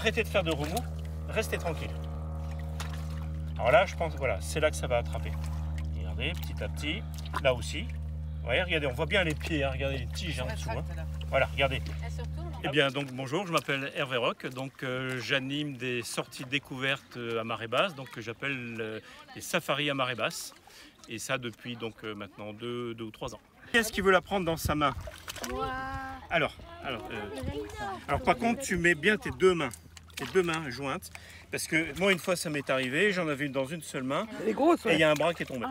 arrêtez de faire de remous, restez tranquille. Alors là, je pense, voilà, c'est là que ça va attraper. Regardez, petit à petit, là aussi. Ouais, regardez, on voit bien les pieds, hein, regardez les tiges en dessous. Hein. Voilà, regardez. Eh bien, donc bonjour, je m'appelle Hervé Roch, donc j'anime des sorties découvertes à marée basse, donc que j'appelle les safaris à marée basse, et ça depuis donc maintenant 2 ou 3 ans. Qu'est-ce qui veut la prendre dans sa main? Alors par contre, tu mets bien tes deux mains jointes, parce que moi une fois ça m'est arrivé, j'en avais une dans une seule main, Elle est grosse, ouais. et il y a un bras qui est tombé.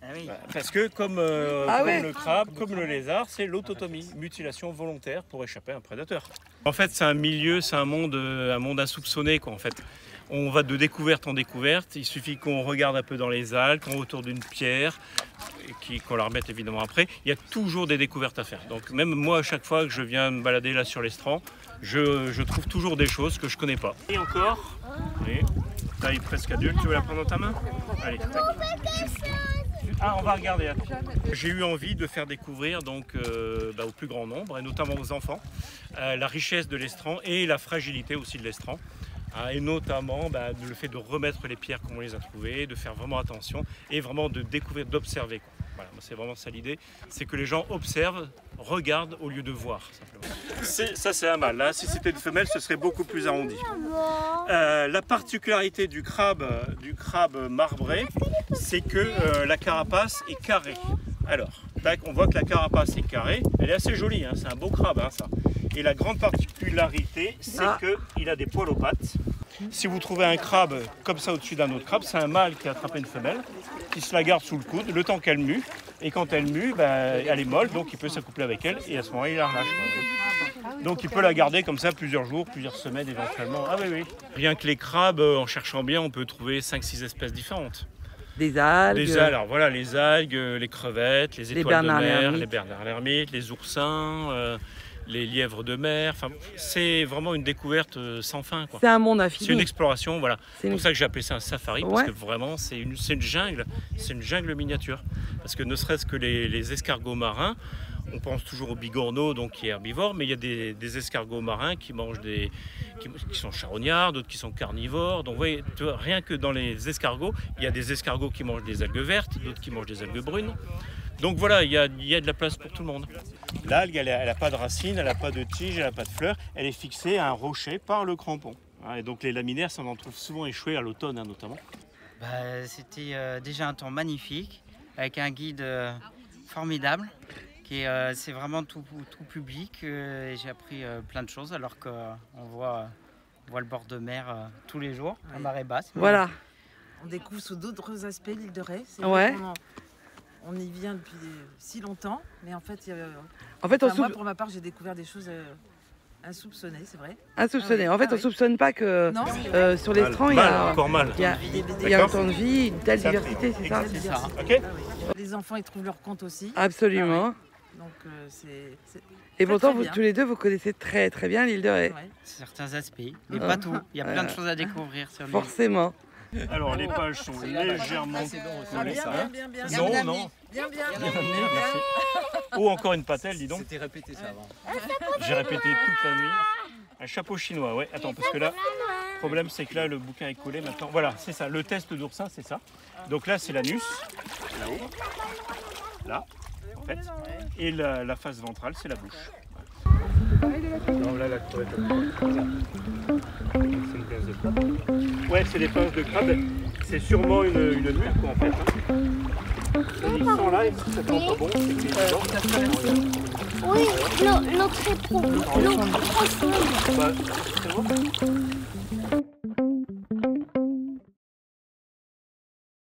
Ah oui. Parce que comme ouais. le crabe, comme le lézard, c'est l'autotomie, mutilation volontaire pour échapper à un prédateur. En fait, c'est un milieu, c'est un monde insoupçonné, quoi, en fait. On va de découverte en découverte, il suffit qu'on regarde un peu dans les algues, qu'on autour d'une pierre, qu'on la remette évidemment après. Il y a toujours des découvertes à faire. Donc même moi, à chaque fois que je viens me balader là sur l'estran, je trouve toujours des choses que je connais pas. Et encore, oui, taille presque adulte, tu veux la prendre dans ta main? Allez, tac. Ah, on va regarder. J'ai eu envie de faire découvrir donc, au plus grand nombre, et notamment aux enfants, la richesse de l'estran et la fragilité aussi de l'estran. Et notamment le fait de remettre les pierres comme on les a trouvées, de faire vraiment attention et vraiment de découvrir, d'observer. Voilà, c'est vraiment ça l'idée, c'est que les gens observent, regardent au lieu de voir simplement. Ça c'est un mâle, là si c'était une femelle ce serait beaucoup plus arrondi. La particularité du crabe marbré, c'est que la carapace est carrée. Alors, tac, on voit que la carapace est carrée, elle est assez jolie, hein, c'est un beau crabe hein, ça. Et la grande particularité, c'est qu'il a des poils aux pattes. Si vous trouvez un crabe comme ça au-dessus d'un autre crabe, c'est un mâle qui a attrapé une femelle, qui se la garde sous le coude le temps qu'elle mue. Et quand elle mue, elle est molle, donc il peut s'accoupler avec elle et à ce moment-là, il la relâche. Donc il peut la garder comme ça plusieurs jours, plusieurs semaines éventuellement. Ah oui, oui. Rien que les crabes, en cherchant bien, on peut trouver 5-6 espèces différentes. Des algues. Les algues, alors voilà, les algues, les crevettes, les étoiles de mer, les bernards l'ermite, les oursins, les lièvres de mer. Enfin, c'est vraiment une découverte sans fin, quoi. C'est un monde infini. C'est une exploration, voilà. C'est pour ça que j'ai appelé ça un safari, parce ouais. que vraiment, c'est une jungle miniature. Parce que ne serait-ce que les escargots marins, on pense toujours au bigorneau, donc qui est herbivore, mais il y a des escargots marins qui mangent qui sont charognards, d'autres qui sont carnivores. Donc vous voyez, rien que dans les escargots, il y a des escargots qui mangent des algues vertes, d'autres qui mangent des algues brunes. Donc voilà, il y a de la place pour tout le monde. L'algue, elle n'a pas de racines, elle n'a pas de tige, elle n'a pas de fleurs, elle est fixée à un rocher par le crampon. Et donc les laminaires, ça on en trouve souvent échoués à l'automne notamment. C'était déjà un temps magnifique, avec un guide formidable. C'est vraiment tout public et j'ai appris plein de choses alors qu'on voit le bord de mer tous les jours, à marée basse. Voilà. On découvre sous d'autres aspects l'île de Ré. Ouais. On y vient depuis si longtemps, mais en fait, moi pour ma part, j'ai découvert des choses insoupçonnées, c'est vrai. Insoupçonnées. En fait, on ne soupçonne pas que sur l'estran, il y a un temps de vie, une telle diversité, c'est ça? C'est ça. Okay. Les enfants, ils trouvent leur compte aussi. Absolument. Donc, et pourtant, tous les deux, vous connaissez très très bien l'île de Ré. Ouais. Certains aspects, mais pas tout. Il y a plein de choses à découvrir sur l'île. Forcément. Alors les pages sont légèrement collées. Bien. Non. Bien. Merci. Oh, encore une patelle, dis donc. C'était répété ça avant. J'ai répété toute la nuit. Un chapeau chinois, ouais. Attends, parce que là, le problème c'est que là, le bouquin est collé maintenant. Voilà, c'est ça. Le test d'oursin, c'est ça. Donc là, c'est l'anus. Là-haut. Là, en fait. Et la face ventrale, c'est la bouche. Non, là, la crevette. Ouais, c'est les pinces de crabe. C'est sûrement une mule, quoi, en fait. Ils sont là, et ça sent pas bon. Oui, l'autre est profonde. C'est bon.